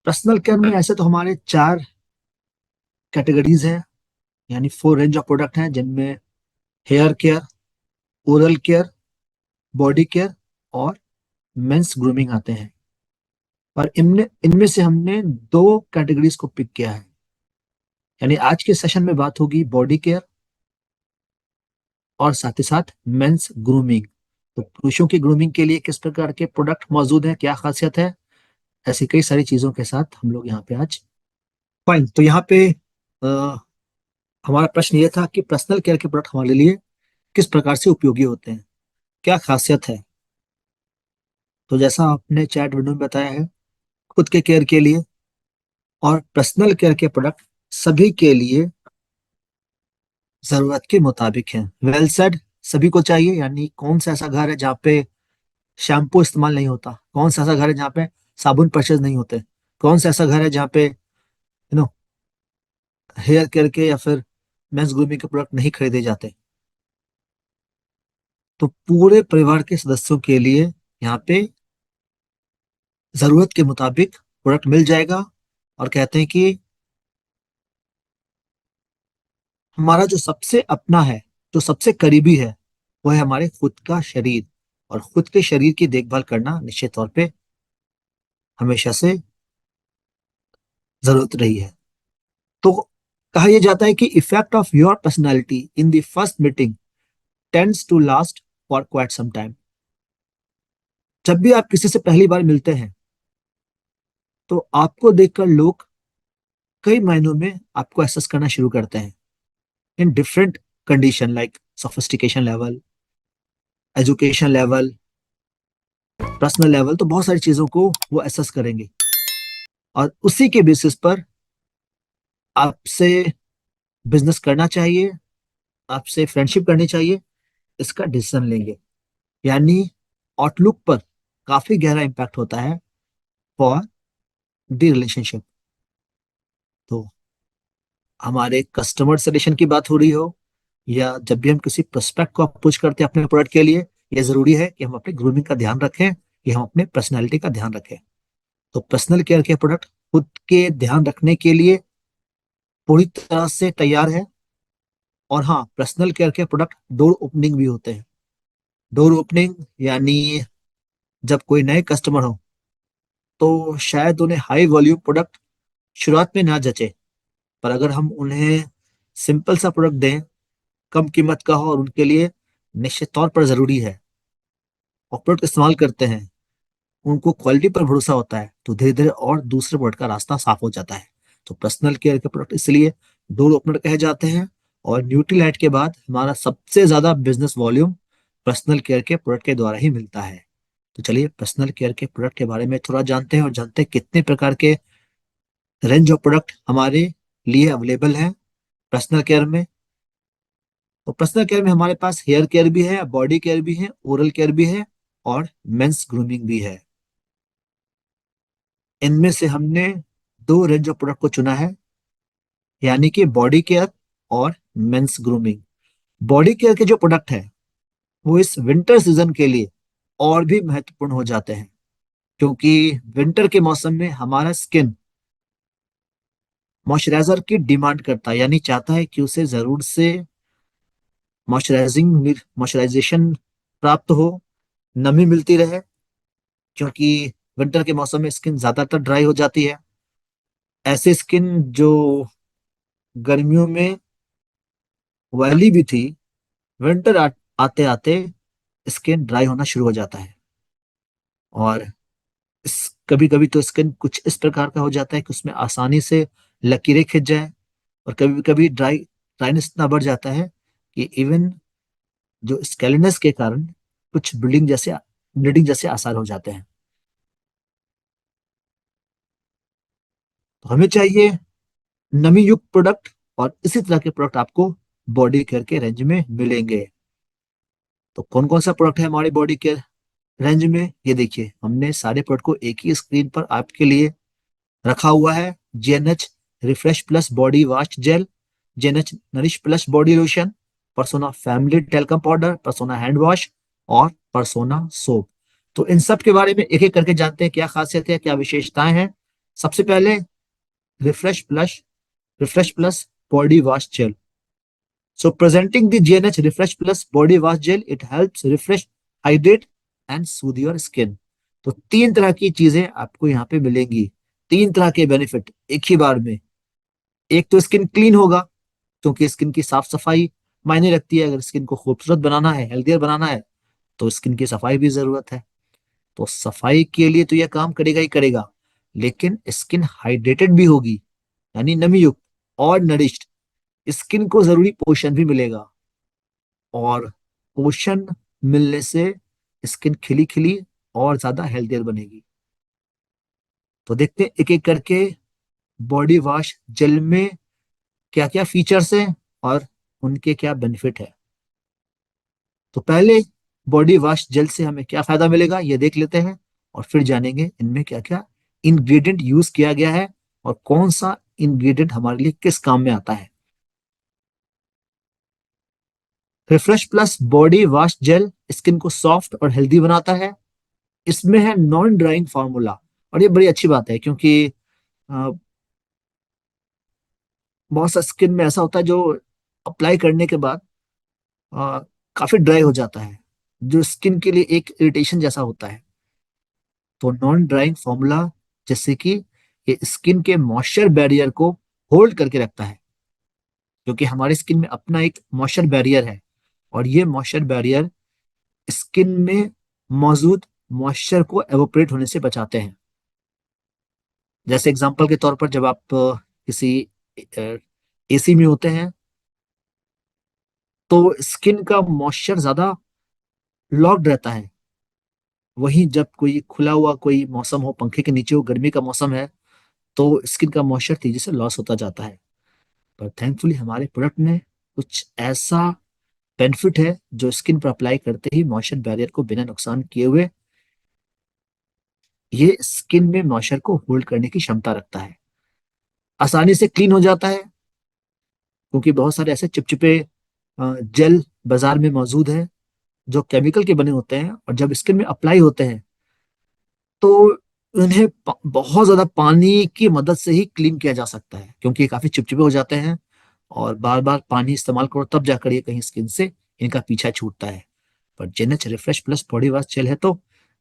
Personal care में ऐसे तो हमारे 4 कैटेगरीज हैं, यानी 4 रेंज ऑफ प्रोडक्ट हैं, जिनमें hair care, oral care, body care और मेंस ग्रूमिंग आते हैं। और इनमें इनमें से हमने 2 कैटेगरीज को पिक किया है। यानी आज के सेशन में बात होगी बॉडी केयर और साथ ही साथ मेंस ग्रूमिंग। तो पुरुषों की ग्रूमिंग के लिए किस प्रकार के प्रोडक्ट मौजूद हैं, क्या खासियत है, ऐसी कई सारी चीजों के साथ हम लोग यहाँ पे आज। फाइन। तो यहाँ पे अ, हमारा प्रश्न ये था कि पर्सनल केयर के प्रोडक्ट हमारे लिए किस प्रकार से उपयोगी होते हैं, क्या खासियत है। तो जैसा आपने चैट विंडो में बताया है, खुद के केयर के लिए और पर्सनल केयर के प्रोडक्ट सभी के लिए जरूरत के मुताबिक हैं। वेल सेड, सभी को चाहिए। यानी कौन सा ऐसा घर है जहाँ पे शैम्पू इस्तेमाल नहीं होता, कौन सा ऐसा घर है जहाँ पे साबुन परचेज नहीं होते, कौन सा ऐसा घर है जहाँ पे नो हेयर केयर के या फिर मेंस ग्रूमिंग के प्रोडक्ट नहीं खरीदे जाते। तो पूरे परिवार के सदस्यों के लिए यहाँ पे जरूरत के मुताबिक प्रोडक्ट मिल जाएगा। और कहते हैं कि हमारा जो सबसे अपना है, जो सबसे करीबी है, वो है हमारे खुद का शरीर। और खुद के शरीर की देखभाल करना निश्चित तौर पे हमेशा से जरूरत रही है। तो कहा यह जाता है कि effect of your personality in the first meeting tends to last for quite some time. जब भी आप किसी से पहली बार मिलते हैं, तो आपको देखकर लोग कई महीनों में आपको एसेस करना शुरू करते हैं in different condition, like sophistication level, education level, personal level. तो बहुत सारी चीजों को वो एसेस करेंगे और उसी के बेसिस पर आपसे बिजनेस करना चाहिए, आपसे फ्रेंडशिप करनी चाहिए, इसका डिसीजन लेंगे। यानी आउटलुक पर काफी गहरा इंपैक्ट होता है फॉर द रिलेशनशिप। तो हमारे कस्टमर रिलेशन की बात हो रही हो, या जब भी हम किसी प्रोस्पेक्ट को अप्रोच करते हैं अपने प्रोडक्ट के लिए, यह जरूरी है कि हम अपने ग्रूमिंग का ध्यान रखें, कि हम अपने पर्सनैलिटी का ध्यान रखें। तो पर्सनल केयर के प्रोडक्ट खुद के ध्यान रखने के लिए पूरी तरह से तैयार है। और हाँ, पर्सनल केयर के प्रोडक्ट डोर ओपनिंग भी होते हैं। डोर ओपनिंग यानी जब कोई नए कस्टमर हो, तो शायद उन्हें हाई वॉल्यूम प्रोडक्ट शुरुआत में ना जचे, पर अगर हम उन्हें सिंपल सा प्रोडक्ट दें, कम कीमत का हो और उनके लिए निश्चित तौर पर जरूरी है, और प्रोडक्ट इस्तेमाल करते हैं, उनको क्वालिटी पर भरोसा होता है, तो धीरे धीरे और दूसरे प्रोडक्ट का रास्ता साफ हो जाता है। तो पर्सनल केयर के प्रोडक्ट इसलिए डोर ओपनर कहे जाते हैं। और न्यूट्रीलाइट के बाद हमारा सबसे ज्यादा बिजनेस वॉल्यूम पर्सनल केयर के प्रोडक्ट के द्वारा ही मिलता है। तो चलिए पर्सनल केयर के प्रोडक्ट के बारे में थोड़ा जानते हैं, और जानते हैं कितने प्रकार के रेंज ऑफ प्रोडक्ट हमारे लिए अवेलेबल हैं पर्सनल केयर में। तो पर्सनल केयर में हमारे पास हेयर केयर भी है, बॉडी केयर भी है, ओरल केयर भी है और मेंस ग्रूमिंग भी है। इनमें से हमने 2 रेंज ऑफ प्रोडक्ट को चुना है, यानी कि बॉडी केयर और मेंस ग्रूमिंग। बॉडी केयर के जो प्रोडक्ट है, वो इस विंटर सीजन के लिए और भी महत्वपूर्ण हो जाते हैं, क्योंकि विंटर के मौसम में हमारा स्किन मॉइस्चराइजर की डिमांड करता है, यानी चाहता है कि उसे जरूर से मॉइस्चराइजेशन प्राप्त हो, नमी मिलती रहे। क्योंकि विंटर के मौसम में स्किन ज्यादातर ड्राई हो जाती है। ऐसे स्किन जो गर्मियों में ऑयली भी थी, विंटर आते आते स्किन ड्राई होना शुरू हो जाता है। और इस कभी कभी तो स्किन कुछ इस प्रकार का हो जाता है कि उसमें आसानी से लकीरें खिंच जाए, और कभी कभी ड्राइनेस इतना बढ़ जाता है कि इवन जो स्केलिनेस के कारण कुछ ब्लीडिंग जैसे आसार हो जाते हैं। तो हमें चाहिए नमी युक्त प्रोडक्ट, और इसी तरह के प्रोडक्ट आपको बॉडी केयर के रेंज में मिलेंगे। तो कौन कौन सा प्रोडक्ट है हमारे बॉडी केयर रेंज में, ये देखिए हमने सारे प्रोडक्ट को एक ही स्क्रीन पर आपके लिए रखा हुआ है। GNH refresh plus body wash jail, GNH nourish plus body lotion, persona family talcum powder, persona hand wash और परसोना सोप। तो इन सब के बारे में एक एक करके जानते हैं, क्या खासियत है, क्या विशेषताएं हैं। सबसे पहले refresh plus body wash jail. So presenting the GNH Refresh Plus Body Wash Gel, it helps refresh, hydrate and soothe your skin. तो तीन तरह की चीजें आपको यहाँ पे मिलेंगी, तीन तरह के बेनिफिट एक ही बार में. एक तो स्किन क्लीन होगा, क्योंकि स्किन की साफ सफाई मायने रखती है. अगर स्किन को खूबसूरत बनाना है, हेल्दियर बनाना है, तो स्किन की सफाई भी जरूरत है. तो सफाई के लिए तो यह काम करेगा ही करेगा, लेकिन स्किन हाइड्रेटेड भी होगी, यानी नमी युक्त और नरिश्ड. स्किन को जरूरी पोषण भी मिलेगा, और पोषण मिलने से स्किन खिली खिली और ज्यादा हेल्थियर बनेगी. तो देखते हैं एक एक करके बॉडी वॉश जेल में क्या क्या फीचर्स हैं और उनके क्या बेनिफिट है. तो पहले बॉडी वॉश जेल से हमें क्या फायदा मिलेगा ये देख लेते हैं, और फिर जानेंगे इनमें क्या क्या इंग्रेडिएंट यूज किया गया है और कौन सा इंग्रेडिएंट हमारे लिए किस काम में आता है. Refresh plus body wash jail skin को सॉफ्ट और हेल्दी बनाता है. इसमें है नॉन ड्राइंग फार्मूला, और ये बड़ी अच्छी बात है, क्योंकि अ, बहुत सा स्किन में ऐसा होता है जो अप्लाई करने के बाद अ, काफी ड्राई हो जाता है, जो स्किन के लिए एक इरिटेशन जैसा होता है. तो नॉन ड्राइंग फार्मूला जैसे कि ये स्किन के मॉइस्चर बैरियर को होल्ड करके रखता है, क्योंकि हमारे स्किन में अपना एक मॉइस्चर बैरियर है, और ये मॉइस्चर बैरियर स्किन में मौजूद मॉइस्चर को एवोपरेट होने से बचाते हैं. जैसे एग्जांपल के तौर पर, जब आप किसी एसी में होते हैं, तो स्किन का मॉइस्चर ज्यादा लॉक्ड रहता है. वहीं जब कोई खुला हुआ कोई मौसम हो, पंखे के नीचे हो, गर्मी का मौसम है, तो स्किन का मॉइस्चर तेजी से लॉस होता जाता है. पर थैंकफुली हमारे प्रोडक्ट में कुछ ऐसा बेनिफिट है जो स्किन पर अप्लाई करते ही मॉइस्चर बैरियर को बिना नुकसान किए हुए ये स्किन में मॉइस्चर को होल्ड करने की क्षमता रखता है. आसानी से क्लीन हो जाता है, क्योंकि बहुत सारे ऐसे चिपचिपे जेल बाजार में मौजूद है जो केमिकल के बने होते हैं, और जब स्किन में अप्लाई होते हैं तो उन्हें बहुत ज्यादा पानी की मदद से ही क्लीन किया जा सकता है, क्योंकि ये काफी चिपचिपे हो जाते हैं, और बार बार पानी इस्तेमाल करो तब जाकर ये कहीं स्किन से इनका पीछा छूटता है. पर JNH refresh plus body wash gel है तो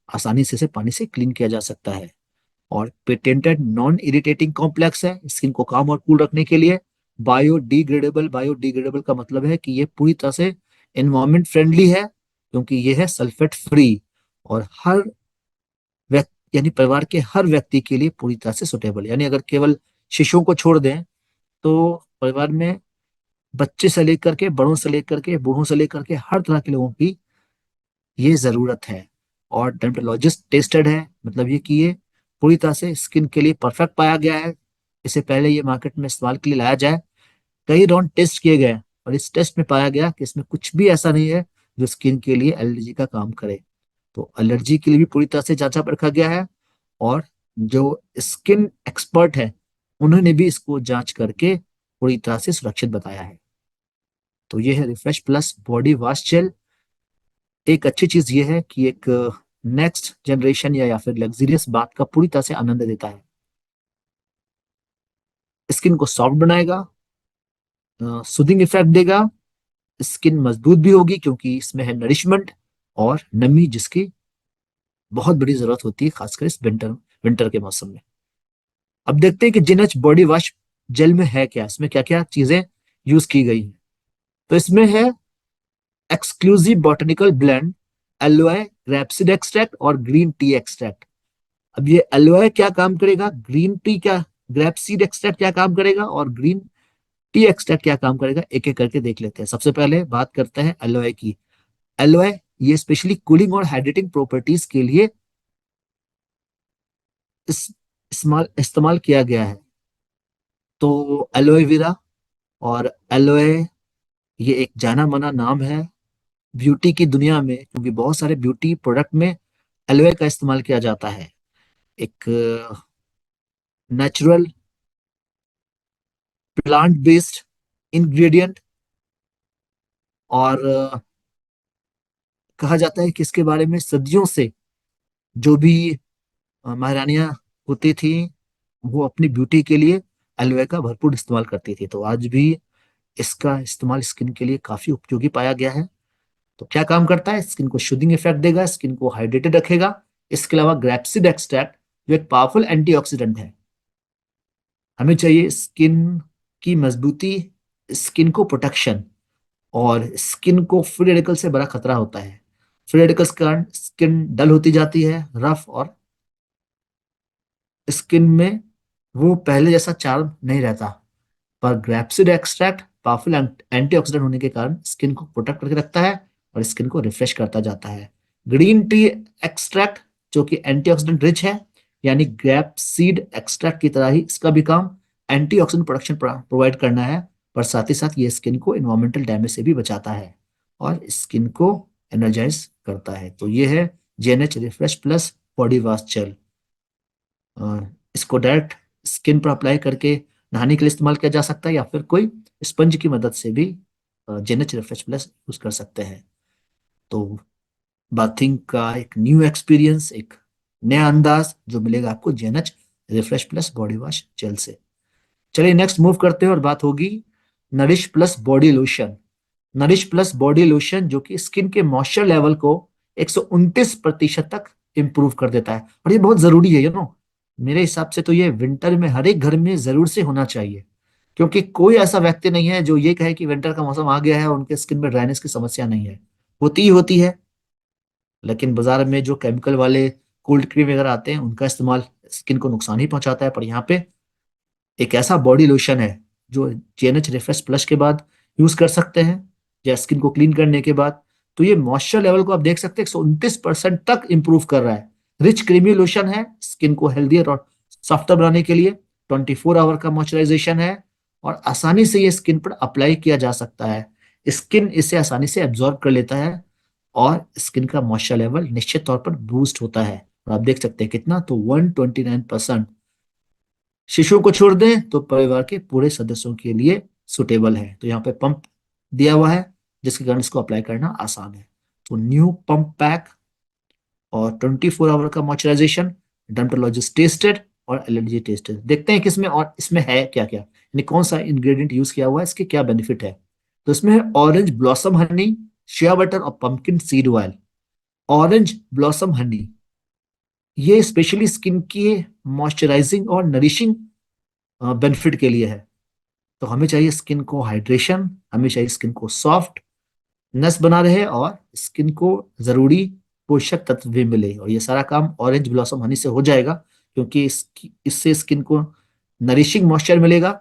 आसानी से इसे पानी से क्लीन किया जा सकता है. और पेटेंटेड नॉन इरिटेटिंग कॉम्प्लेक्स है स्किन को काम और कूल रखने के लिए. बायोडिग्रेडेबल का मतलब है कि ये पूरी तरह से एनवायरमेंट फ्रेंडली है, क्योंकि ये है सल्फेट फ्री, और हर व्यक्ति यानी परिवार के हर व्यक्ति के लिए पूरी तरह से सुटेबल. यानी अगर केवल शिशुओं को छोड़ दें, तो परिवार में बच्चे से लेकर के, बड़ों से लेकर के, बूढ़ों से लेकर के हर तरह के लोगों की ये जरूरत है. और डर्मेटोलॉजिस्ट टेस्टेड है, मतलब ये कि ये पूरी तरह से स्किन के लिए परफेक्ट पाया गया है. इससे पहले ये मार्केट में इस्तेमाल के लिए लाया जाए, कई राउंड टेस्ट किए गए, और इस टेस्ट में पाया गया कि इसमें कुछ भी ऐसा नहीं है जो स्किन के लिए एलर्जी का काम करे. तो एलर्जी के लिए भी पूरी तरह से जांचा परखा गया है, और जो स्किन एक्सपर्ट है उन्होंने भी इसको जांच करके पूरी तरह से सुरक्षित बताया है. तो ये है refresh plus body wash jail. एक अच्छी चीज ये है कि एक नेक्स्ट जनरेशन या फिर लग्जरियस बात का पूरी तरह से आनंद देता है. स्किन को सॉफ्ट बनाएगा, सूदिंग इफेक्ट देगा, स्किन मजबूत भी होगी क्योंकि इसमें है नरिशमेंट और नमी, जिसकी बहुत बड़ी जरूरत होती है खासकर इस विंटर के मौसम में. अब देखते हैं कि जिनच बॉडी वॉश जेल में है क्या, इसमें क्या क्या चीजें यूज की गई हैं. तो इसमें है exclusive botanical blend, aloe, rapeseed extract और ग्रीन टी एक्सट्रैक्ट. अब ये एलोए क्या काम करेगा, ग्रीन टी क्या, ग्रेपसीड एक्सट्रैक्ट क्या काम करेगा, और ग्रीन टी एक्सट्रैक्ट क्या काम करेगा, एक एक करके देख लेते हैं. सबसे पहले बात करते हैं एलोए की. एलोए ये स्पेशली कूलिंग और हाइड्रेटिंग प्रॉपर्टीज के लिए इस इस्तेमाल इस्तेमाल किया गया है. तो एलोए वेरा और एलोए ये एक जाना माना नाम है ब्यूटी की दुनिया में, क्योंकि बहुत सारे ब्यूटी प्रोडक्ट में एलोए का इस्तेमाल किया जाता है. एक नेचुरल प्लांट बेस्ड इंग्रेडिएंट, और कहा जाता है कि इसके बारे में सदियों से जो भी महारानियां होती थी वो अपनी ब्यूटी के लिए एलोवे का भरपूर इस्तेमाल करती थी, तो आज भी इसका इस्तेमाल स्किन के लिए काफी उपयोगी पाया गया है। तो क्या काम करता है, स्किन को शुद्धिंग इफेक्ट देगा, स्किन को हाइड्रेटेड रखेगा। इसके अलावा ग्रेप्सिड एक्सट्रैक्ट जो एक पावरफुल एंटीऑक्सीडेंट है, हमें चाहिए स्किन की मजबूती, स्किन को प्रोटेक्शन, और स्किन को फ्री रेडिकल से बड़ा खतरा होता है। फ्री रेडिकल्स के कारण स्किन डल होती जाती है, रफ, और स्किन में वो पहले जैसा चार्म नहीं रहता। पर ग्रेप्सिड एक्सट्रैक्ट पावरफुल एंटीऑक्सीडेंट होने के कारण स्किन को प्रोटेक्ट करके रखता है और स्किन को रिफ्रेश करता जाता है। ग्रीन टी एक्सट्रैक्ट जो कि एंटीऑक्सीडेंट रिच है, यानी ग्रेप सीड एक्सट्रैक्ट की तरह ही इसका भी काम एंटीऑक्सीडेंट प्रोडक्शन प्रोवाइड करना है, पर साथ ही साथ ये स्किन को इन्वायरमेंटल डैमेज से भी बचाता है और स्किन को एनर्जाइज करता है। तो ये है JNH refresh plus body wash gel. इसको डायरेक्ट स्किन पर अप्लाई करके नहाने के लिए इस्तेमाल किया जा सकता है, या फिर कोई स्पंज की मदद से भी जेनेच रिफ्रेश प्लस यूज कर सकते हैं। तो बाथिंग का एक न्यू एक्सपीरियंस, एक नया अंदाज जो मिलेगा आपको JNH refresh plus body wash gel से। चलिए नेक्स्ट मूव करते हैं और बात होगी nourish plus body lotion. Nourish plus body lotion जो कि स्किन के मॉइस्चर लेवल को 129% तक इंप्रूव कर देता है, और ये बहुत जरूरी है, मेरे हिसाब से तो ये विंटर में हर एक घर में जरूर से होना चाहिए, क्योंकि कोई ऐसा व्यक्ति नहीं है जो ये कहे कि विंटर का मौसम आ गया है और उनके स्किन में ड्राइनेस की समस्या नहीं है। होती ही होती है, लेकिन बाजार में जो केमिकल वाले कोल्ड क्रीम वगैरह आते हैं उनका इस्तेमाल स्किन को नुकसान ही पहुंचाता है। पर यहाँ पे एक ऐसा बॉडी लोशन है जो जेएनएच रिफ्रेश प्लस के बाद यूज कर सकते हैं, या स्किन को क्लीन करने के बाद। तो ये मॉइस्चर लेवल को आप देख सकते हैं 129% तक इंप्रूव कर रहा है। रिच क्रीमी लोशन है, स्किन को हेल्दियर और सॉफ्टर बनाने के लिए। 24 आवर का मॉइस्चराइजेशन है, और आसानी से ये स्किन पर अप्लाई किया जा सकता है। स्किन इसे आसानी से एब्जॉर्ब कर लेता है, और स्किन का मॉइस्चर लेवल निश्चित तौर पर बूस्ट होता है। और आप देख सकते हैं कितना, तो 129%। शिशुओं को छोड़ दें तो परिवार के पूरे सदस्यों के लिए सुटेबल है। तो यहाँ पे पंप दिया हुआ है जिसके कारण इसको अप्लाई करना आसान है। तो न्यू पंप पैक और 24 आवर का मॉइस्चराइजेशन, डर्मेटोलॉजिस्ट टेस्टेड और एलर्जी टेस्टेड। देखते हैं कि इसमें और इसमें है क्या क्या, यानी कौन सा इंग्रेडिएंट यूज किया हुआ है, इसके क्या बेनिफिट है। तो इसमें है orange blossom honey, shea butter और pumpkin seed oil. Orange blossom honey ये स्पेशली स्किन की मॉइस्चराइजिंग और नरिशिंग बेनिफिट के लिए है। तो हमें चाहिए स्किन को हाइड्रेशन, हमें चाहिए स्किन को सॉफ्ट नस बना रहे, और स्किन को जरूरी पोषक तत्व भी मिले, और ये सारा काम ऑरेंज ब्लॉसम हनी से हो जाएगा, क्योंकि इससे स्किन को नरिशिंग मॉइस्चर मिलेगा,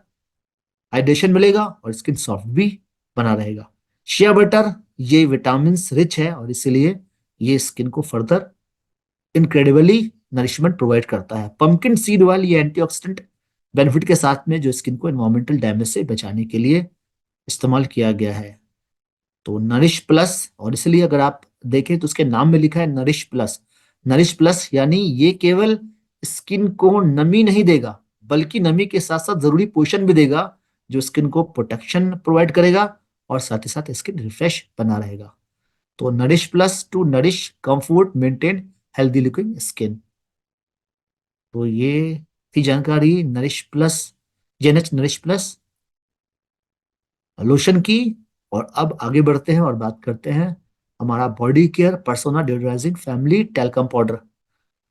हाइड्रेशन मिलेगा, और स्किन सॉफ्ट भी बना रहेगा। शिया बटर ये विटामिन रिच है, और इसीलिए ये स्किन को फर्दर इनक्रेडिबली नरिशमेंट प्रोवाइड करता है। पंपकिन सीड ऑयल ये एंटीऑक्सीडेंट बेनिफिट के साथ में जो स्किन को एनवायरमेंटल डैमेज से बचाने के लिए इस्तेमाल किया गया है। तो नरिश प्लस, और इसलिए अगर आप देखें तो उसके नाम में लिखा है नरिश प्लस। नरिश प्लस यानी ये केवल स्किन को नमी नहीं देगा, बल्कि नमी के साथ साथ जरूरी पोषण भी देगा, जो स्किन को प्रोटेक्शन प्रोवाइड करेगा और साथ ही साथ स्किन रिफ्रेश बना रहेगा। तो nourish plus to nourish comfort maintain healthy looking skin. तो ये थी जानकारी nourish plus, JNH nourish plus lotion की। और अब आगे बढ़ते हैं और बात करते हैं हमारा body care Persona deodorising family talcum powder.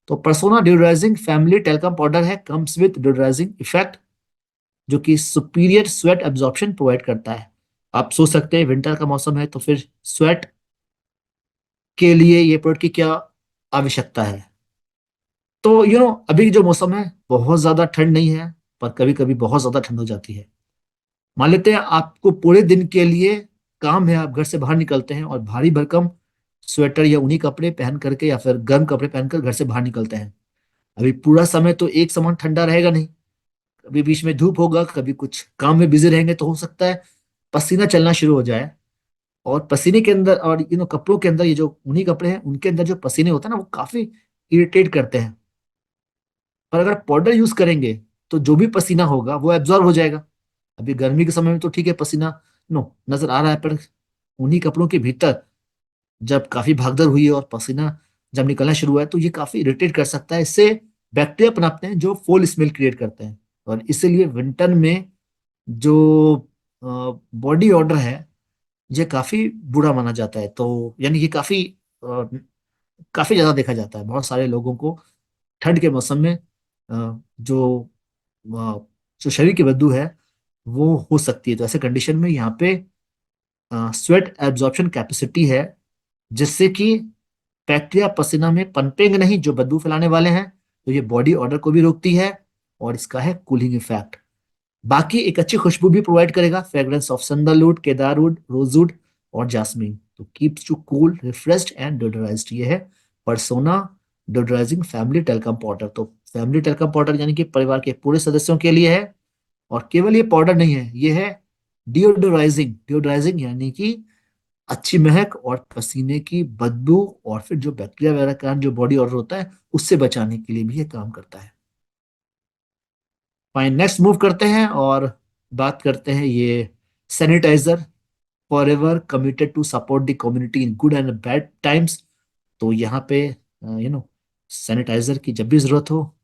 तो Persona deodorising family talcum powder है, कम्स विद डिओडोराइजिंग इफेक्ट, जो कि सुपीरियर स्वेट एब्जॉर्प्शन प्रोवाइड करता है। आप सोच सकते हैं विंटर का मौसम है, तो फिर स्वेट के लिए ये प्रोडक्ट की क्या आवश्यकता है। तो अभी जो मौसम है बहुत ज्यादा ठंड नहीं है, पर कभी कभी बहुत ज्यादा ठंड हो जाती है। मान लेते हैं आपको पूरे दिन के लिए काम है, आप घर से बाहर निकलते हैं और भारी भरकम स्वेटर या ऊनी कपड़े पहन करके या फिर गर्म कपड़े पहनकर घर से बाहर निकलते हैं। अभी पूरा समय तो एक समान ठंडा रहेगा नहीं, कभी बीच में धूप होगा, कभी कुछ काम में बिजी रहेंगे, तो हो सकता है पसीना चलना शुरू हो जाए। और पसीने के अंदर और कपड़ों के अंदर, ये जो ऊनी कपड़े हैं उनके अंदर जो पसीने होते हैं ना, वो काफी इरिटेट करते हैं। पर अगर पाउडर यूज करेंगे तो जो भी पसीना होगा वो एब्जॉर्ब हो जाएगा। अभी गर्मी के समय में तो ठीक है, पसीना नजर आ रहा है, पर उन्हीं कपड़ों के भीतर जब काफी भागदौड़ हुई है और पसीना जब निकलना शुरू हुआ है, तो ये काफी इरिटेट कर सकता है। इससे बैक्टीरिया पनपते हैं जो फोल स्मेल क्रिएट करते हैं। और इसीलिए विंटर में जो बॉडी ऑर्डर है ये काफी बुरा माना जाता है। तो यानी कि काफी ज्यादा देखा जाता है बहुत सारे लोगों को ठंड के मौसम में जो जो शरीर की बदबू है वो हो सकती है। तो ऐसे कंडीशन में यहाँ पे स्वेट एब्जॉर्प्शन कैपेसिटी है, जिससे कि बैक्टीरिया पसीना में पनपेंगे नहीं जो बदबू फैलाने वाले हैं। तो ये बॉडी ऑर्डर को भी रोकती है और इसका है कूलिंग इफेक्ट। बाकी एक अच्छी खुशबू भी प्रोवाइड करेगा, fragrance of sandalwood, cedarwood, rosewood और जास्मिन। तो keeps you cool, refreshed and deodorised. ये है Persona deodorising family talcum powder. तो फैमिली टेल्कम पाउडर यानी कि परिवार के पूरे सदस्यों के लिए है। और केवल ये पाउडर नहीं है, ये है डिओडोराइजिंग। डिओडोराइजिंग यानी कि अच्छी महक और पसीने की बदबू और फिर जो बैक्टीरिया वगैरह का जो बॉडी ऑर्डर होता है उससे बचाने के लिए भी ये काम करता है। फाइन, नेक्स्ट मूव करते हैं और बात करते हैं ये sanitiser, forever committed to support the community in good and bad times. तो यहाँ पे सैनिटाइजर की जब भी जरूरत हो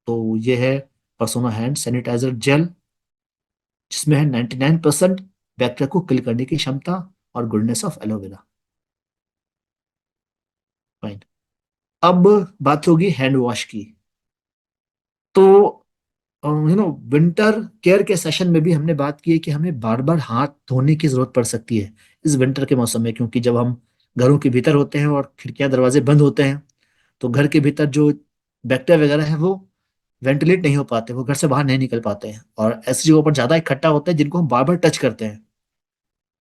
तो ये है पर्सोना हैंड सैनिटाइजर जेल, जिसमें है 99% बैक्टीरिया को किल करने की क्षमता और गुडनेस ऑफ एलोवेरा। फाइन, अब बात होगी हैंड वॉश की। तो विंटर केयर के सेशन में भी हमने बात की है कि हमें बार बार हाथ धोने की जरूरत पड़ सकती है इस विंटर के मौसम में, क्योंकि जब हम घरों के भीतर होते हैं और खिड़कियां दरवाजे बंद होते हैं तो घर के भीतर जो बैक्टीरिया वगैरह है वो वेंटिलेट नहीं हो पाते, वो घर से बाहर नहीं निकल पाते हैं और ऐसी जगहों पर ज्यादा इकट्ठा होते हैं जिनको हम बार बार टच करते हैं।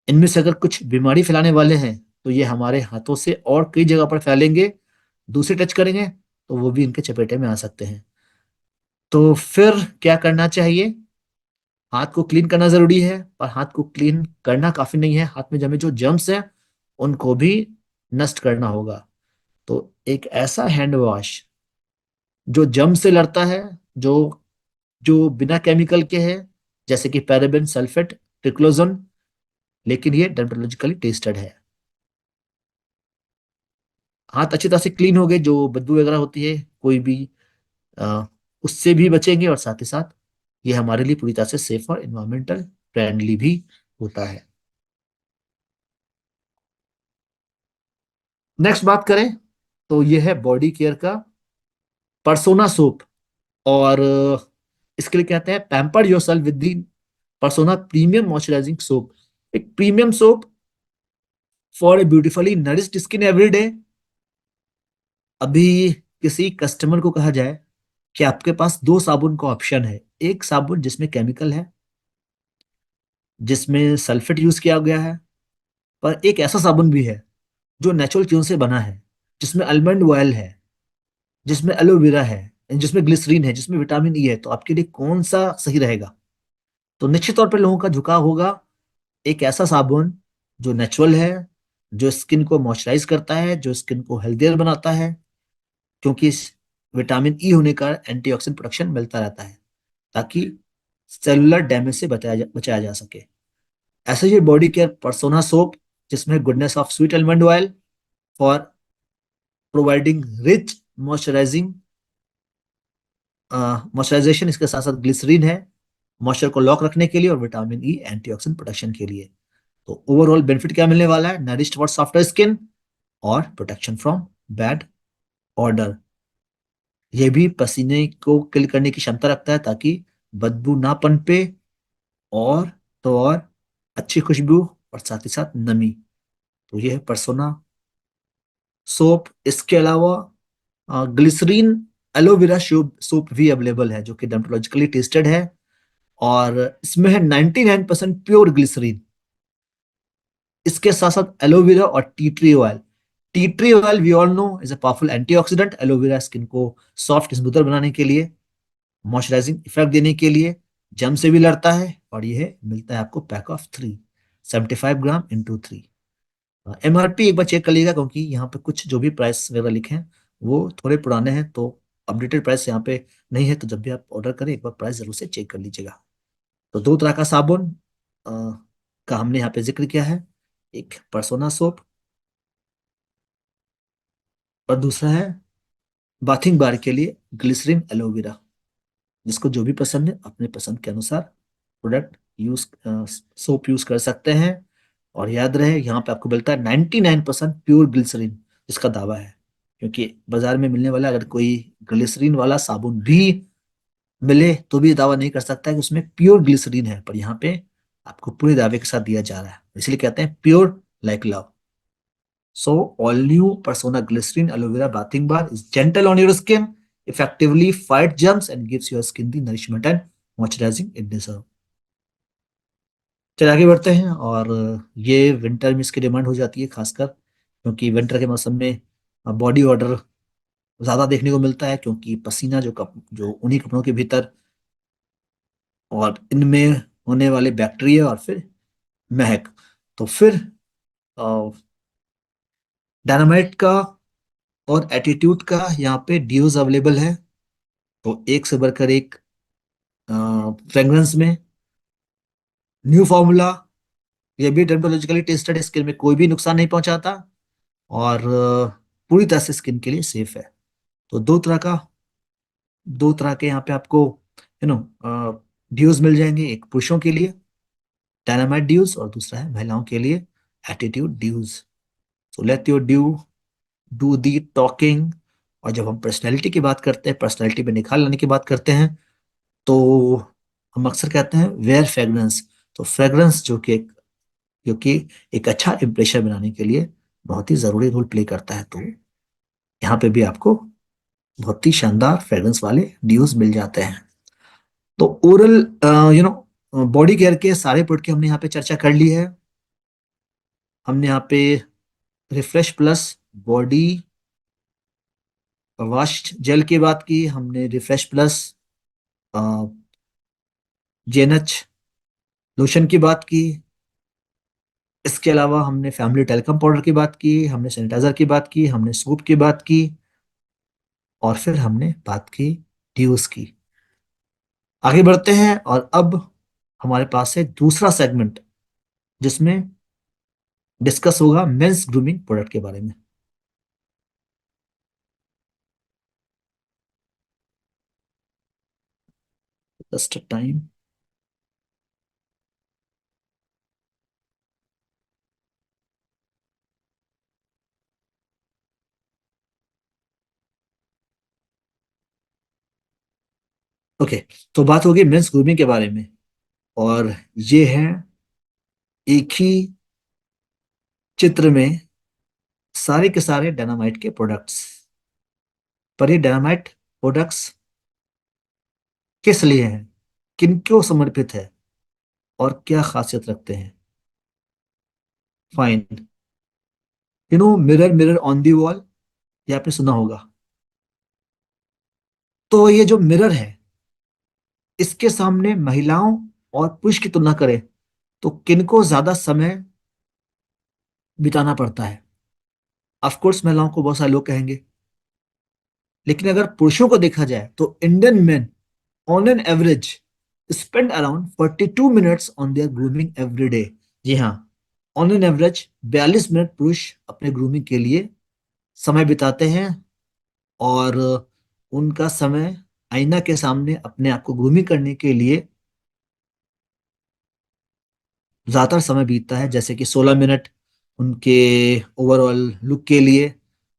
इनमें से अगर कुछ बीमारी फैलाने वाले हैं तो ये हमारे हाथों से और कई जगह पर फैलेंगे, दूसरे टच करेंगे तो वो भी इनके चपेटे में आ सकते हैं। तो फिर क्या करना चाहिए? हाथ को क्लीन करना जरूरी है, पर हाथ को क्लीन करना काफी नहीं है, हाथ में जमे जो जर्म्स हैं उनको भी नष्ट करना होगा। तो एक ऐसा हैंड वॉश जो जर्म से लड़ता है, जो जो बिना केमिकल के है, जैसे कि पैराबेन, सल्फेट, ट्रिक्लोजन, लेकिन ये डर्मेटोलॉजिकली टेस्टेड है। हाथ अच्छी तरह से क्लीन हो गए, जो बदबू वगैरह होती है कोई भी अ, उससे भी बचेंगे और साथ ही साथ ये हमारे लिए पूरी तरह से सेफ और इन्वायरमेंटल फ्रेंडली भी होता है। नेक्स्ट बात करें तो ये है बॉडी केयर का पर्सोना सोप। और इसके लिए कहते हैं pamper yourself with the Persona premium moisturising soap. एक premium soap for a beautifully nourished skin every day. अभी किसी कस्टमर को कहा जाए कि आपके पास दो साबुन का ऑप्शन है, एक साबुन जिसमें केमिकल है, जिसमें सल्फेट यूज किया गया है, पर एक ऐसा साबुन भी है जो नेचुरल चीजों से बना है, जिसमें आलमंड ऑयल है, जिसमें एलोवेरा है, जिसमें ग्लिसरीन है, जिसमें विटामिन ई है। तो आपके लिए कौन सा सही रहेगा? तो निश्चित तौर पर लोगों का झुकाव होगा एक ऐसा साबुन जो नेचुरल है, जो स्किन को मॉइस्चराइज करता है, जो स्किन को हेल्दियर बनाता है, क्योंकि इस विटामिन ई होने का एंटीऑक्सीडेंट प्रोटेक्शन मिलता रहता है, ताकि सेलुलर डैमेज से बचाया जा सके। ऐसे ही बॉडी केयर पर्सोना सोप, जिसमें goodness of sweet almond oil for providing rich moisturising moisturisation, इसके साथ साथ ग्लिसरीन है मॉइस्चर को लॉक रखने के लिए और विटामिन ई एंटीऑक्सीडेंट प्रोटेक्शन के लिए। तो ओवरऑल बेनिफिट क्या मिलने वाला है? नरिश्ड फॉर सॉफ्टर स्किन और प्रोटेक्शन फ्रॉम बैड ऑर्डर। यह भी पसीने को किल करने की क्षमता रखता है ताकि बदबू ना पनपे, और तो और अच्छी खुशबू और साथ ही साथ नमी। तो यह है पर्सोना सोप। इसके अलावा ग्लिसरीन एलोवेरा सोप भी अवेलेबल है, जो कि डर्मेटोलॉजिकली टेस्टेड है और इसमें है 99% प्योर ग्लिसरीन। इसके साथ साथ एलोवेरा और tea tree oil. Tea tree oil we all know is a powerful antioxidant. Aloe vera skin को सॉफ्ट स्मूथर बनाने के लिए, मॉइस्चराइजिंग इफेक्ट देने के लिए, जम से भी लड़ता है। और यह मिलता है आपको pack of 3, 75 gram into 3। MRP एक बार चेक कर लीजिएगा, क्योंकि यहाँ पे कुछ जो भी प्राइस वगैरह लिखे हैं वो थोड़े पुराने हैं, तो अपडेटेड प्राइस यहाँ पे नहीं है। तो जब भी आप ऑर्डर करें एक बार प्राइस जरूर से चेक कर लीजिएगा। तो दो तरह का साबुन का हमने यहाँ पे जिक्र किया है, एक पर्सोना सोप और दूसरा है बाथिंग बार के लिए ग्लिसरीन एलोवेरा, जिसको जो भी पसंद है अपने पसंद के अनुसार प्रोडक्ट यूज, सोप यूज कर सकते हैं। और याद रहे यहाँ पे आपको मिलता है 99% प्योर ग्लिसरीन, जिसका दावा है। क्योंकि बाजार में मिलने वाला अगर कोई ग्लिसरीन वाला साबुन भी मिले तो भी दावा नहीं कर सकता है कि उसमें प्योर ग्लिसरीन है, पर यहाँ पे आपको पूरे दावे के साथ दिया जा रहा है, इसलिए कहते हैं pure like love. So all new Persona Glycerin Aloe Vera Bathing Bar is gentle on your skin, effectively fight germs and gives your skin the nourishment and moisturizing it deserves. चलिए आगे बढ़ते हैं। और ये विंटर में इसकी demand हो जाती है खासकर, क्योंकि विंटर के मौसम में बॉडी ऑर्डर ज्यादा देखने को मिलता है, क्योंकि पसीना जो उन्हीं कपड़ों के भीतर और इनमें होने वाले बैक्टीरिया और फिर महक। तो फिर डायनामाइट का और एटीट्यूड का यहाँ पे ड्यूज अवेलेबल है। तो एक से बढ़कर एक फ्रेग्रेंस में न्यू फॉर्मूला, ये भी डर्मेटोलॉजिकली टेस्टेड, स्किन में कोई भी नुकसान नहीं पहुंचाता और पूरी तरह से स्किन के लिए सेफ है। तो दो तरह के यहाँ पे आपको ड्यूज मिल जाएंगे, एक पुरुषों के लिए डायनामाइट ड्यूज और दूसरा है महिलाओं के लिए attitude dews. So let your dew do the talking. और जब हम पर्सनैलिटी की बात करते हैं, पर्सनैलिटी में निखार लाने की बात करते हैं, तो हम अक्सर कहते हैं वेयर फ्रेग्रेंस। तो फ्रेग्रेंस क्योंकि एक अच्छा इंप्रेशन बनाने के लिए बहुत ही जरूरी रोल प्ले करता है। तो यहाँ पे भी आपको बहुत ही शानदार फ्रेग्रेंस वाले ड्यूज मिल जाते हैं। तो ओरल बॉडी केयर के सारे प्रोडक्ट की हमने यहाँ पे चर्चा कर ली है। हमने यहाँ पे refresh plus body wash jail की बात की, हमने रिफ्रेश प्लस जेनच लोशन की बात की। इसके अलावा हमने फैमिली टेल्कम पाउडर की बात की, हमने सैनिटाइजर की बात की, हमने सोप की बात की और फिर हमने बात की ड्यूज की। आगे बढ़ते हैं और अब हमारे पास है दूसरा सेगमेंट, जिसमें डिस्कस होगा मेंस ग्रूमिंग प्रोडक्ट के बारे में। Just time. ओके, तो बात होगी मेंस ग्रूमिंग के बारे में। और ये है एक ही चित्र में सारे के सारे डायनामाइट के प्रोडक्ट्स। पर ये डायनामाइट प्रोडक्ट्स किस लिए हैं, किनको समर्पित है और क्या खासियत रखते हैं? Fine. Mirror mirror on the wall, ये आपने सुना होगा। तो ये जो मिरर है, इसके सामने महिलाओं और पुरुष की तुलना करें तो किनको ज्यादा समय बिताना पड़ता है? ऑफ कोर्स महिलाओं को बहुत सारे लोग कहेंगे, लेकिन अगर पुरुषों को देखा जाए तो Indian men on an average spend around 42 minutes on their grooming every day. जी हाँ, ऑन एन एवरेज 42 मिनट पुरुष अपने ग्रूमिंग के लिए समय बिताते हैं। और उनका समय आईना के सामने अपने आप को ग्रूमिंग करने के लिए ज्यादातर समय बीतता है, जैसे कि 16 मिनट उनके ओवरऑल लुक के लिए,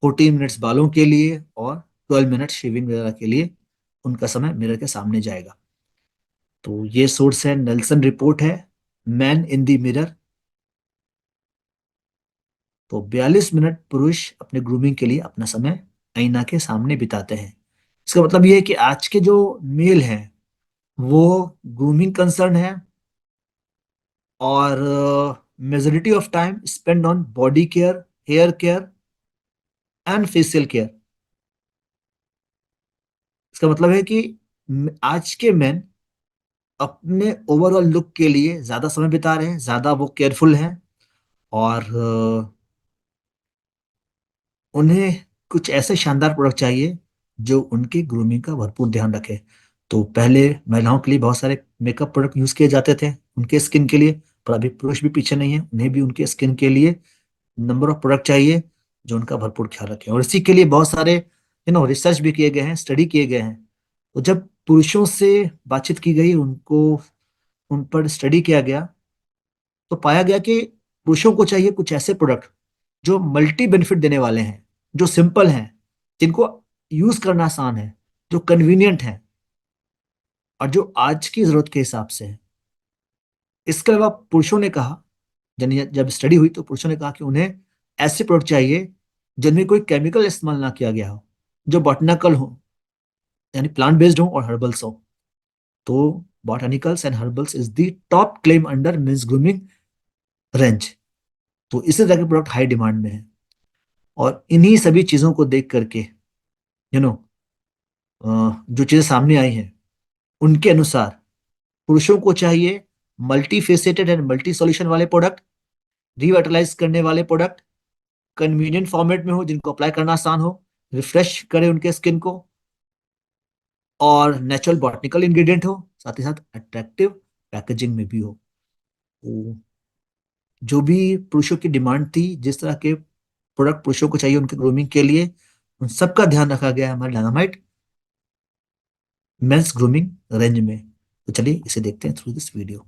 14 मिनट्स बालों के लिए और 12 मिनट शेविंग वगैरह के लिए उनका समय मिरर के सामने जाएगा। तो ये सोर्स है, नेल्सन रिपोर्ट है, मैन इन द मिरर। तो 42 मिनट पुरुष अपने ग्रूमिंग के लिए अपना समय आईना के सामने बिताते हैं। इसका मतलब ये है कि आज के जो मेल हैं वो ग्रूमिंग कंसर्न है, और majority of time spend on body care, hair care and facial care. इसका मतलब है कि आज के मेन अपने ओवरऑल लुक के लिए ज्यादा समय बिता रहे हैं, ज्यादा वो केयरफुल हैं। और उन्हें कुछ ऐसे शानदार प्रोडक्ट चाहिए जो उनकी ग्रूमिंग का भरपूर ध्यान रखे। तो पहले महिलाओं के लिए बहुत सारे मेकअप प्रोडक्ट यूज किए जाते थे उनके स्किन के लिए, पर अभी पुरुष भी पीछे नहीं है, उन्हें भी उनके स्किन के लिए नंबर ऑफ प्रोडक्ट चाहिए जो उनका भरपूर ख्याल रखें। और इसी के लिए बहुत सारे रिसर्च भी किए गए हैं, स्टडी किए गए हैं। तो जब पुरुषों से बातचीत की गई, उनको उन पर स्टडी किया गया, तो पाया गया कि पुरुषों को चाहिए कुछ ऐसे प्रोडक्ट जो मल्टी बेनिफिट देने वाले हैं, जो सिंपल हैं, जिनको यूज करना आसान है, जो कन्वीनियंट है, और जो आज की जरूरत के हिसाब से है। इसके अलावा पुरुषों ने कहा, जब स्टडी हुई तो पुरुषों ने कहा कि उन्हें ऐसे प्रोडक्ट चाहिए जिनमें कोई केमिकल इस्तेमाल ना किया गया हो, जो बॉटनिकल हो, यानी प्लांट बेस्ड हो, और हर्बल्स हो। तो botanicals and herbals is the top claim under men's grooming range. तो इसी तरह के प्रोडक्ट हाई डिमांड में है। और इन्हीं सभी चीजों को देख करके यू नो जो चीजें सामने आई हैं, उनके अनुसार पुरुषों को चाहिए multi faceted and multi solution वाले प्रोडक्ट, रिवाइटलाइज करने वाले प्रोडक्ट, कन्वीनियंट फॉर्मेट में हो, जिनको अप्लाई करना आसान हो, रिफ्रेश करे उनके स्किन को, और नेचुरल बॉटनिकल इंग्रेडिएंट हो, साथ ही साथ अट्रैक्टिव पैकेजिंग में भी हो। तो जो भी पुरुषों की डिमांड थी, जिस तरह के प्रोडक्ट पुरुषों को चाहिए उनके ग्रूमिंग के लिए, उन सबका ध्यान रखा गया है हमारे डायनामाइट मेंस ग्रूमिंग रेंज में। तो चलिए इसे देखते हैं through this video.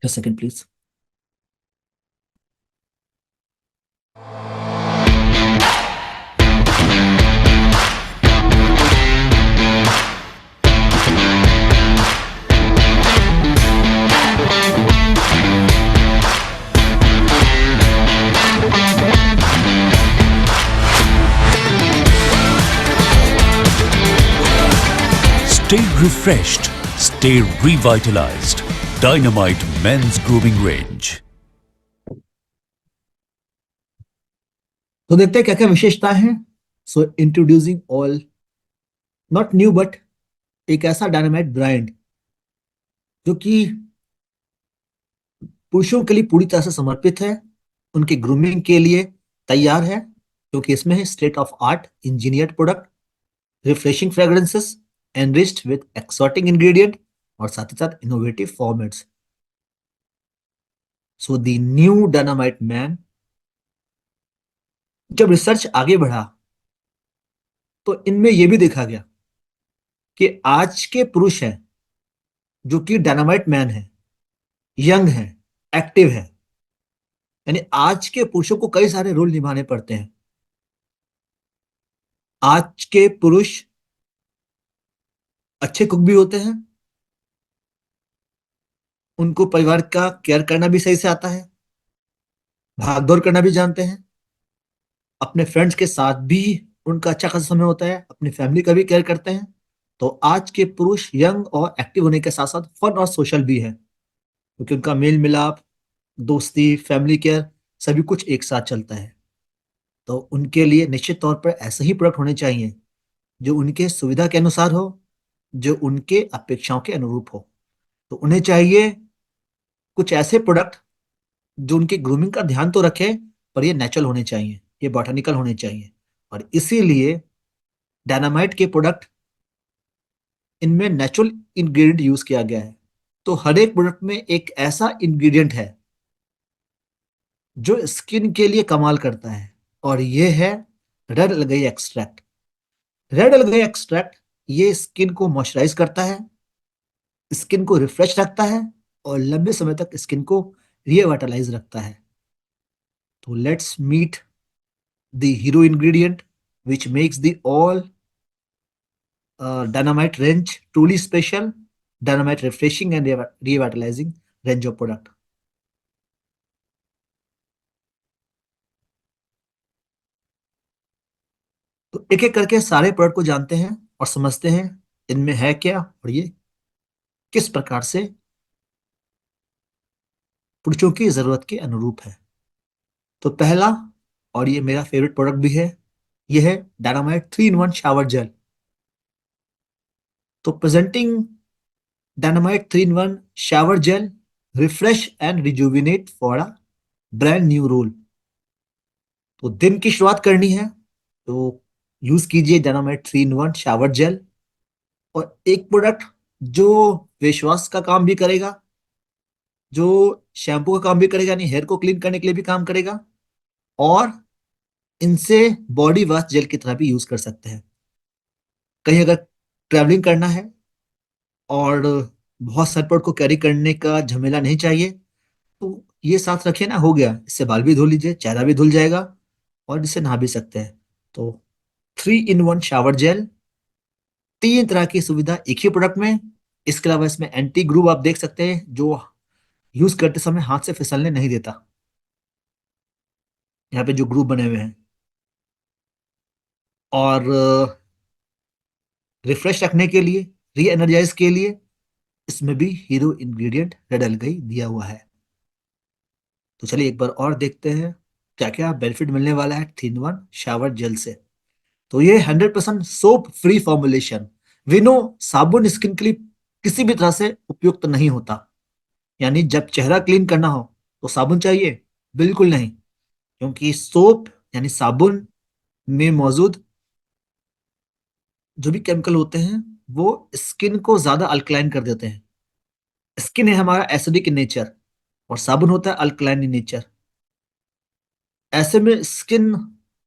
Second please. Stay refreshed, stay revitalized. Dynamite Men's Grooming Range. तो देखते हैं क्या क्या विशेषता है। सो introducing all not new but एक ऐसा डायनामाइट ब्रांड जो कि पुरुषों के लिए पूरी तरह से समर्पित है, उनकी ग्रूमिंग के लिए तैयार है, क्योंकि इसमें है state of art engineered product, refreshing fragrances enriched with exotic ingredient, और साथ ही साथ innovative formats. So the new dynamite man. जब रिसर्च आगे बढ़ा तो इनमें यह भी देखा गया कि आज के पुरुष हैं जो कि डायनामाइट मैन है, यंग है, एक्टिव है, यानी आज के पुरुषों को कई सारे रोल निभाने पड़ते हैं। आज के पुरुष अच्छे कुक भी होते हैं, उनको परिवार का केयर करना भी सही से आता है, भागदौड़ करना भी जानते हैं, अपने फ्रेंड्स के साथ भी उनका अच्छा खासा समय होता है, अपनी फैमिली का भी केयर करते हैं। तो आज के पुरुष यंग और एक्टिव होने के साथ साथ फन और सोशल भी है, क्योंकि उनका मेल मिलाप, दोस्ती, फैमिली केयर, सभी कुछ एक साथ चलता है। तो उनके लिए निश्चित तौर पर ऐसे ही प्रोडक्ट होने चाहिए जो उनके सुविधा के अनुसार हो, जो उनके अपेक्षाओं के अनुरूप हो। तो उन्हें चाहिए कुछ ऐसे प्रोडक्ट जो उनकी ग्रूमिंग का ध्यान तो रखे, पर ये नेचुरल होने चाहिए, ये बॉटनिकल होने चाहिए। और इसीलिए डायनामाइट के प्रोडक्ट, इनमें नेचुरल इंग्रेडिएंट यूज किया गया है। तो हर एक प्रोडक्ट में एक ऐसा इंग्रेडिएंट है जो स्किन के लिए कमाल करता है, और ये है रेड अलगई एक्सट्रैक्ट। रेड अलगई एक्सट्रैक्ट ये स्किन को मॉइस्चराइज करता है, स्किन को रिफ्रेश रखता है, और लंबे समय तक स्किन को रिवाइटलाइज रखता है। तो let's meet the hero ingredient which makes the all dynamite range truly special, dynamite refreshing and revitalizing range of product। तो एक एक करके सारे प्रोडक्ट को जानते हैं और समझते हैं इनमें है क्या, और ये किस प्रकार से पुरुषों की जरूरत के अनुरूप है। तो पहला, और ये मेरा फेवरेट प्रोडक्ट भी है, ये है डायनामाइट 3-in-1 शावर जेल। तो presenting dynamite 3-in-1 shower gel, refresh and rejuvenate for a brand new role. तो दिन की शुरुआत करनी है तो यूज कीजिए डायनामाइट 3-in-1 शावर जेल। और एक प्रोडक्ट जो फेस वॉश का काम भी करेगा, जो शैम्पू का काम भी करेगा, यानी हेयर को क्लीन करने के लिए भी काम करेगा, और इनसे बॉडी वॉश जेल की तरह भी यूज कर सकते हैं। कहीं अगर ट्रैवलिंग करना है और बहुत सरपट को कैरी करने का झमेला नहीं चाहिए, तो ये साथ रखिए ना, हो गया। इससे बाल भी धो लीजिए, चेहरा भी धुल जाएगा और इससे नहा भी सकते हैं। तो 3 in 1 शावर जेल, 3 तरह की सुविधा एक ही प्रोडक्ट में। इसके अलावा इसमें एंटी ग्रूव आप देख सकते हैं, जो यूज करते समय हाथ से फिसलने नहीं देता। यहाँ पे जो ग्रूव बने हुए हैं, और रिफ्रेश रखने के लिए, री एनर्जाइज के लिए इसमें भी हीरो इंग्रेडिएंट रेड एल्गाई दिया हुआ है। तो चलिए एक बार और देखते हैं क्या क्या बेनिफिट मिलने वाला है 3 in 1 शावर जेल से। तो ये 100% soap free formulation. We know साबुन स्किन के लिए किसी भी तरह से उपयुक्त नहीं होता। यानी जब चेहरा क्लीन करना हो तो साबुन चाहिए? बिल्कुल नहीं, क्योंकि सोप यानी साबुन में मौजूद जो भी केमिकल होते हैं वो स्किन को ज्यादा अल्कलाइन कर देते हैं। स्किन है हमारा एसिडिक इन नेचर और साबुन होता है अल्कलाइन इन नेचर। ऐसे में स्किन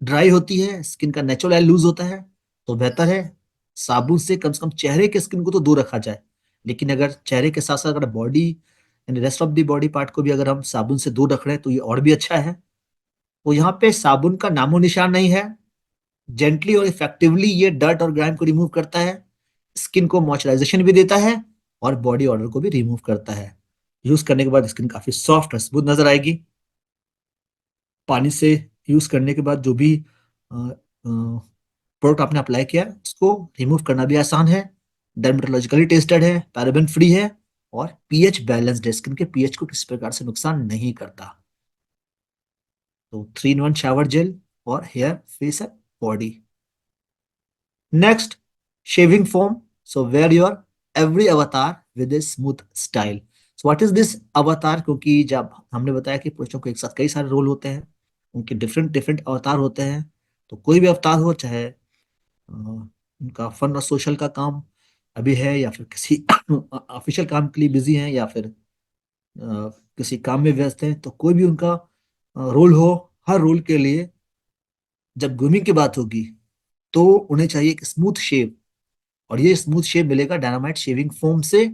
ड्राई होती है, स्किन का नेचुरल ऑयल लूज होता है। तो बेहतर है साबुन से कम चेहरे के स्किन को तो दूर रखा जाए। लेकिन अगर चेहरे के साथ साथ अगर बॉडी यानी rest of the body part को भी अगर हम साबुन से दूर रख रहे हैं तो ये और भी अच्छा है। तो यहाँ पे साबुन का नामो निशान नहीं है। जेंटली और इफेक्टिवली ये डर्ट और ग्राइम को रिमूव करता है, स्किन को मॉइस्चराइजेशन भी देता है और बॉडी ऑर्डर को भी रिमूव करता है। यूज करने के बाद स्किन काफी सॉफ्ट और स्मूथ नजर आएगी। पानी से यूज करने के बाद जो भी प्रोडक्ट आपने अप्लाई किया है उसको रिमूव करना भी आसान है। डर्मेटोलॉजिकली टेस्टेड है, पैराबेन फ्री है और पीएच बैलेंस्ड है, स्किन के पीएच को किसी प्रकार से नुकसान नहीं करता। तो 3 in 1 शावर जेल और hair, face and body. Next, shaving foam. So wear your every avatar with a smooth style. So what is this avatar? क्योंकि जब हमने बताया कि पुरुषों को एक साथ कई सारे रोल होते हैं, उनके डिफरेंट डिफरेंट अवतार होते हैं। तो कोई भी अवतार हो, चाहे उनका फन और सोशल का काम अभी है या फिर किसी ऑफिशियल काम के लिए बिजी हैं या फिर किसी काम में व्यस्त हैं, तो कोई भी उनका रोल हो, हर रोल के लिए जब ग्रूमिंग की बात होगी तो उन्हें चाहिए एक स्मूथ शेव। और ये स्मूथ शेव मिलेगा डायनामाइट शेविंग फोम से,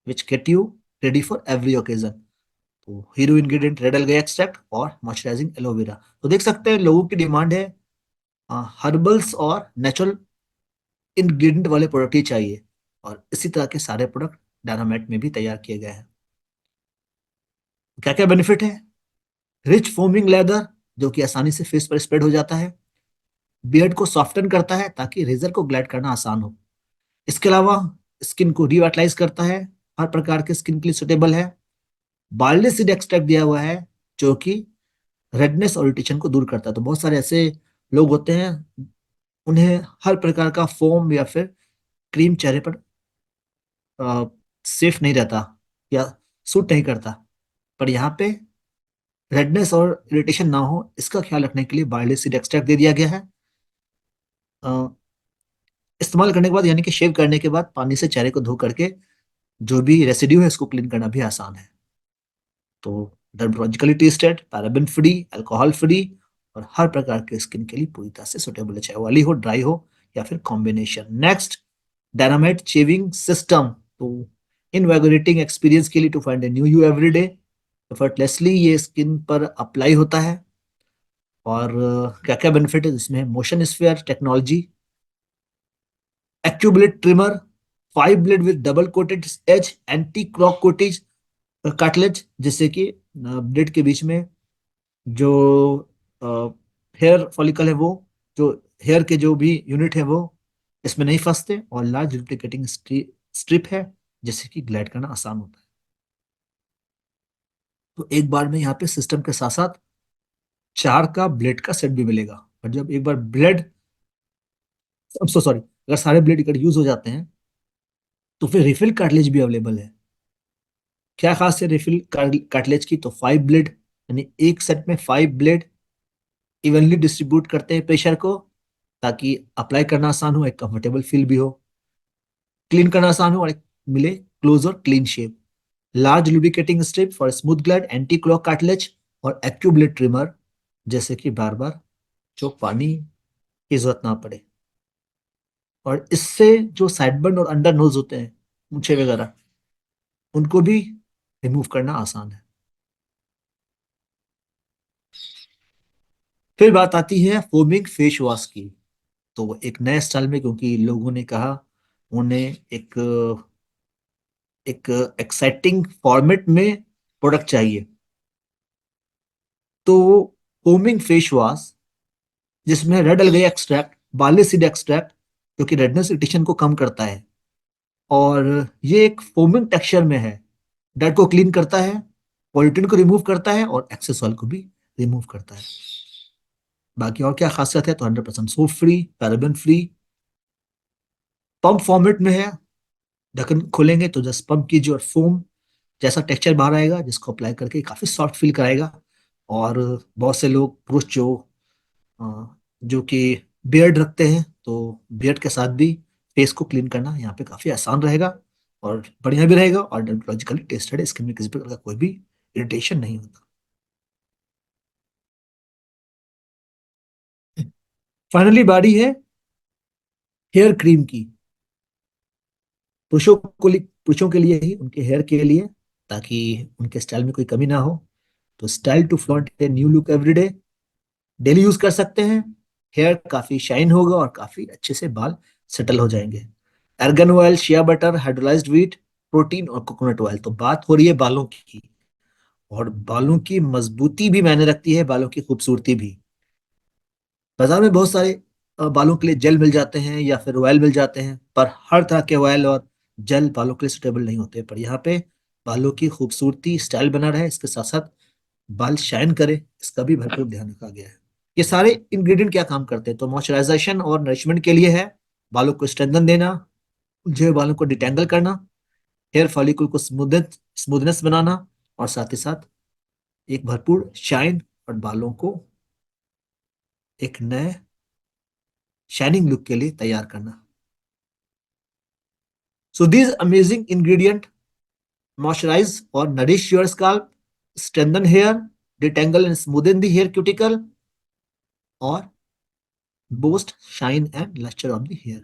which get you ready for every occasion. तो hero ingredient red algae extract और मॉइस्चराइजिंग एलोवेरा। तो देख सकते हैं लोगों की डिमांड है हर्बल्स और नेचुरल इंग्रेडिएंट वाले प्रोडक्ट ही चाहिए, और इसी तरह के सारे प्रोडक्ट डायनामाइट में भी तैयार किए गए हैं। क्या क्या बेनिफिट है? रिच फोमिंग लेदर, जो कि आसानी से फेस पर स्प्रेड हो जाता है। बियर्ड को सॉफ्टन करता है ताकि रेजर को ग्लाइड करना आसान हो। इसके अलावा स्किन को रिवाइटलाइज करता है, हर प्रकार के स्किन के लिए सुटेबल है। बार्ले सीड एक्सट्रैक्ट दिया हुआ है जो कि रेडनेस और इरिटेशन को दूर करता है। तो बहुत सारे ऐसे लोग होते हैं, उन्हें हर प्रकार का फोम या फिर क्रीम चेहरे पर सेफ नहीं रहता या सूट नहीं करता। पर यहाँ पे रेडनेस और इरिटेशन ना हो, इसका ख्याल रखने के लिए बार्ले सीड एक्सट्रैक्ट दे दिया गया है। अ, इस्तेमाल करने के बाद यानी कि शेव करने के बाद पानी से चेहरे को धो करके जो भी रेसिड्यू है इसको क्लीन करना भी आसान है। तो dermatologically tested, paraben free, alcohol free और हर प्रकार के स्किन के लिए पूरी तरह से सुटेबल है, चाहे ऑयली हो, ड्राई हो या फिर combination. Next, Dynamite shaving system. तो इनविगोरेटिंग एक्सपीरियंस के लिए, to find a new you every day, effortlessly ये स्किन पर अप्लाई होता है। और क्या क्या बेनिफिट है इसमें? मोशन स्फीयर टेक्नोलॉजी, एक्यूबलेट trimmer, 5 blade with double coated edge, anti clog coating cartridge, जिससे कि ब्लेड के बीच में जो हेयर फॉलिकल है, वो जो हेयर के जो भी यूनिट है वो इसमें नहीं फंसते। और लार्ज रिप्लिकेटिंग स्ट्रिप है जिससे कि ग्लाइड करना आसान होता है। तो एक बार में यहाँ पे सिस्टम के साथ साथ 4 का ब्लेड का सेट भी मिलेगा। और जब एक बार ब्लेड, अब सो सॉरी, अगर सारे ब्लेड इकट्ठे यूज हो जाते हैं तो फिर रिफिल कार्टिलेज भी अवेलेबल है। क्या खास है रिफिल कार्टिलेज की? तो 5 ब्लेड, यानी एक सेट में 5 ब्लेड इवनली डिस्ट्रीब्यूट करते हैं प्रेशर को, ताकि अप्लाई करना आसान हो, एक कंफर्टेबल फील भी हो, क्लीन करना आसान हो और एक मिले क्लोज और clean shape. Large lubricating strip for smooth glide, anti clock cartilage और एक्यूब्लेट ट्रिमर जैसे कि बार बार जो पानी की जरूरत ना पड़े। और इससे जो साइडबर्न और अंडर नोज होते हैं, मूछें वगैरह, उनको भी रिमूव करना आसान है। फिर बात आती है फोमिंग फेस वॉश की। तो वो एक नए स्टाइल में, क्योंकि लोगों ने कहा उन्हें एक एक एक्साइटिंग फॉर्मेट में प्रोडक्ट चाहिए। तो फोमिंग फेस वॉश जिसमें red algae extract, barley seed extract, जो कि रेडनेस इरिटेशन को कम करता है, और ये एक फोमिंग टेक्सचर में है। डेट को क्लीन करता है, पॉल्यूटेंट को रिमूव करता है, और एक्सेस ऑयल को भी रिमूव करता है। बाकी और क्या खासियत है, तो 100% soap free, paraben free, pump format में है। ढक्कन खोलेंगे तो जस्ट पंप कीजिए और फोम जैसा टेक्सचर बाहर आएगा, जिसको अप्लाई करके काफी सॉफ्ट फील कराएगा। और बहुत से लोग, पुरुष जो कि बियर्ड रखते हैं, तो बियर्ड के साथ भी फेस को क्लीन करना यहाँ पे काफी आसान रहेगा और बढ़िया भी रहेगा, और डर्मेटोलॉजिकली टेस्टेड है। स्किन में किसी प्रकार का कोई भी इरिटेशन नहीं होता। फाइनली बारी है हेयर क्रीम की। पुरुषों के लिए ही, उनके हेयर के लिए, ताकि उनके स्टाइल में कोई कमी ना हो। तो style to flaunt a new look everyday, daily use कर सकते हैं। हेयर काफी शाइन होगा और काफी अच्छे से बाल सेटल हो जाएंगे। Argan oil, shea butter, hydrolysed wheat protein और कोकोनट ऑयल। तो बात हो रही है बालों की, और बालों की मजबूती भी मायने रखती है, बालों की खूबसूरती भी। बाजार में बहुत सारे बालों के लिए जेल मिल जाते हैं या फिर ऑयल मिल जाते हैं, पर हर तरह के ऑयल और जेल बालों के लिए सुटेबल नहीं होते। पर यहाँ पे बालों की खूबसूरती, स्टाइल बना रहे, इसके साथ साथ बाल शाइन करे, इसका भी भरपूर ध्यान रखा गया है। ये सारे इंग्रेडिएंट क्या काम करते हैं, तो मॉइस्चराइजेशन और नरिशमेंट के लिए है, बालों को स्ट्रेंथन देना, उलझे हुए बालों को डिटेंगल करना, हेयर फॉलिकल को स्मूथनेस बनाना, और साथ ही साथ एक भरपूर शाइन और बालों को एक नए शाइनिंग लुक के लिए तैयार करना। So these amazing ingredient moisturize or nourish your scalp, strengthen hair, detangle and smoothen the hair cuticle, और boost shine and luster of the hair.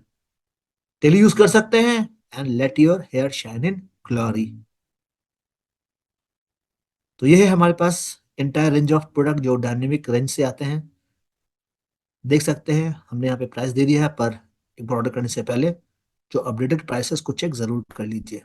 Daily use कर सकते हैं, and let your hair shine in glory. तो ये है हमारे पास entire range of product जो डायनेमिक रेंज से आते हैं। देख सकते हैं हमने यहाँ पे प्राइस दे दिया है, पर एक ऑर्डर करने से पहले जो अपडेटेड प्राइसेस को चेक जरूर कर लीजिए।